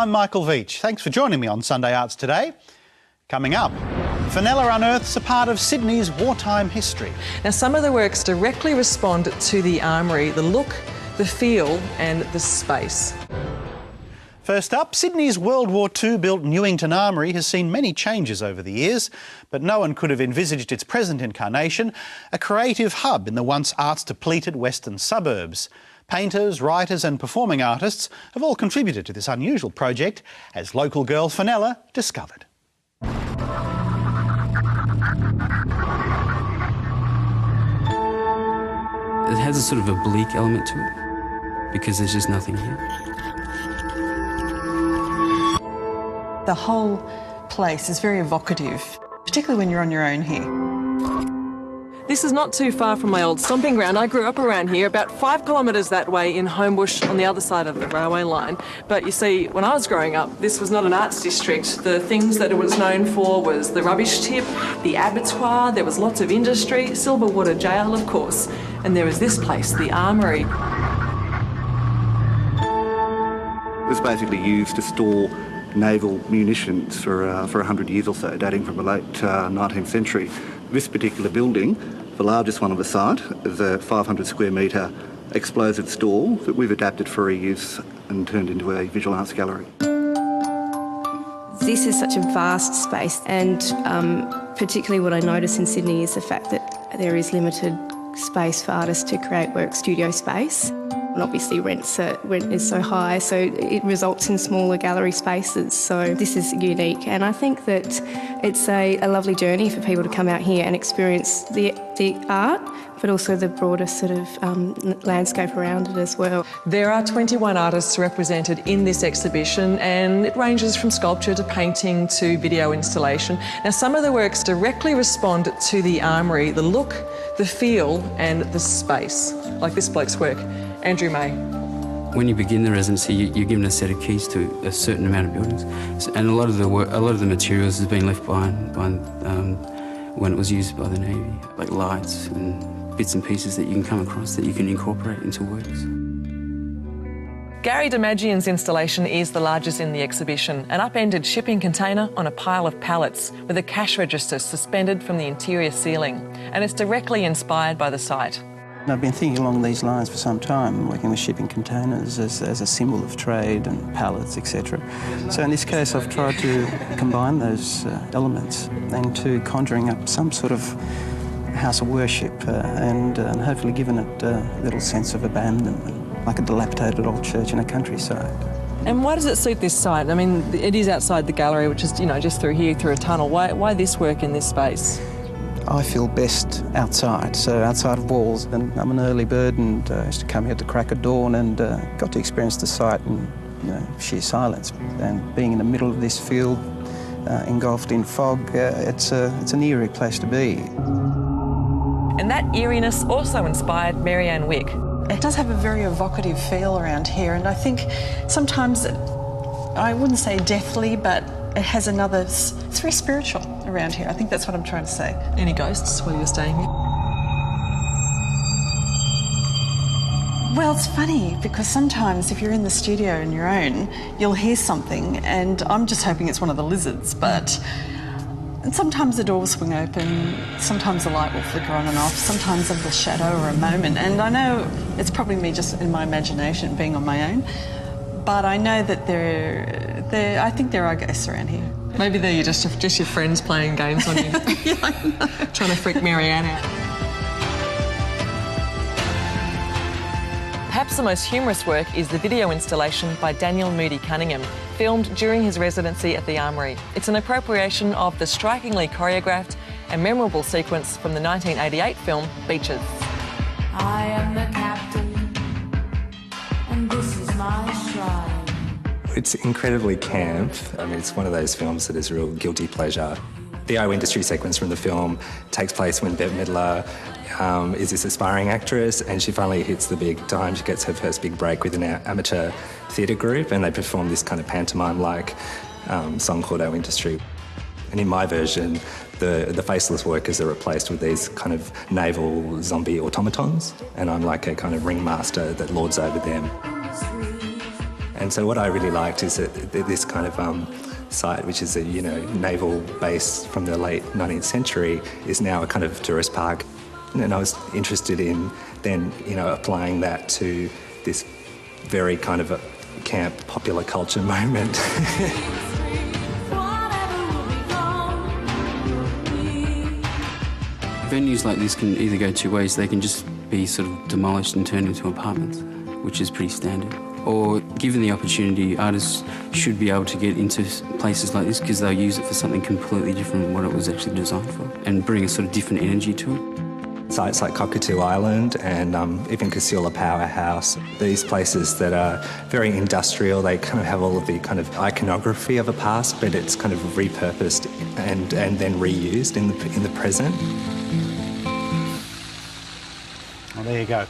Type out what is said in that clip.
I'm Michael Veitch. Thanks for joining me on Sunday Arts today. Coming up, Fenella unearths a part of Sydney's wartime history. Now, some of the works directly respond to the armoury, the look, the feel and the space. First up, Sydney's World War II built Newington Armory has seen many changes over the years, but no one could have envisaged its present incarnation, a creative hub in the once arts-depleted western suburbs. Painters, writers and performing artists have all contributed to this unusual project, as local girl Fenella discovered. It has a sort of a bleak element to it, because there's just nothing here. The whole place is very evocative, particularly when you're on your own here. This is not too far from my old stomping ground. I grew up around here, about 5 kilometres that way in Homebush on the other side of the railway line. But you see, when I was growing up, this was not an arts district. The things that it was known for was the rubbish tip, the abattoir, there was lots of industry, Silverwater Jail, of course, and there was this place, the Armory. It was basically used to store naval munitions for 100 years or so, dating from the late 19th century. This particular building, the largest one on the site, is a 500 square metre explosive store that we've adapted for reuse and turned into a visual arts gallery. This is such a vast space, and particularly what I notice in Sydney is the fact that there is limited space for artists to create work, studio space. And obviously rent is so high, so it results in smaller gallery spaces. So this is unique, and I think that it's a lovely journey for people to come out here and experience the art, but also the broader sort of landscape around it as well. There are 21 artists represented in this exhibition, and it ranges from sculpture to painting to video installation. Now, some of the works directly respond to the armoury, the look, the feel and the space, like this bloke's work. Andrew May. When you begin the residency, you're given a set of keys to a certain amount of buildings, and a lot of the materials has been left behind when it was used by the Navy, like lights and bits and pieces that you can come across that you can incorporate into works. Gary Deirmendjian's installation is the largest in the exhibition, an upended shipping container on a pile of pallets with a cash register suspended from the interior ceiling, and it's directly inspired by the site. I've been thinking along these lines for some time, working with shipping containers as a symbol of trade and pallets, etc. So in this case, I've tried to combine those elements into conjuring up some sort of house of worship and hopefully given it a little sense of abandonment, like a dilapidated old church in a countryside. And why does it suit this site? I mean, it is outside the gallery, which is, just through here, through a tunnel. Why this work in this space? I feel best outside, so outside of walls. And I'm an early bird and used to come here at the crack of dawn and got to experience the site in sheer silence. And being in the middle of this field, engulfed in fog, it's an eerie place to be. And that eeriness also inspired Maryanne Wick. It does have a very evocative feel around here, and I think sometimes, I wouldn't say deathly, but it has another, it's very spiritual around here. I think that's what I'm trying to say. Any ghosts while you're staying here? Well, it's funny because sometimes if you're in the studio on your own, you'll hear something, and I'm just hoping it's one of the lizards, but and sometimes the door will swing open, sometimes the light will flicker on and off, sometimes a little shadow or a moment, and I know it's probably me just in my imagination being on my own, but I know that I think there are ghosts around here. Maybe they're just your friends playing games on you. Yeah, I know. Trying to freak Maryanne out. Perhaps the most humorous work is the video installation by Daniel Mudie Cunningham, filmed during his residency at the Armory. It's an appropriation of the strikingly choreographed and memorable sequence from the 1988 film Beaches. I am the captain, and this is my shrine. It's incredibly camp. I mean, it's one of those films that is a real guilty pleasure. The O industry sequence from the film takes place when Bette Midler is this aspiring actress, and she finally hits the big time. She gets her first big break with an amateur theatre group, and they perform this kind of pantomime-like song called O Industry. And in my version, the faceless workers are replaced with these kind of naval zombie automatons, and I'm like a kind of ringmaster that lords over them. And so what I really liked is that this kind of site, which is a naval base from the late 19th century, is now a kind of tourist park. And I was interested in then applying that to this very kind of a camp popular culture moment. Venues like this can either go two ways. They can just be sort of demolished and turned into apartments, which is pretty standard. Or, given the opportunity, artists should be able to get into places like this because they'll use it for something completely different from what it was actually designed for and bring a sort of different energy to it. Sites like Cockatoo Island and even Casula Powerhouse, these places that are very industrial, they kind of have all of the kind of iconography of a past, but it's kind of repurposed and then reused in the present. Well, there you go.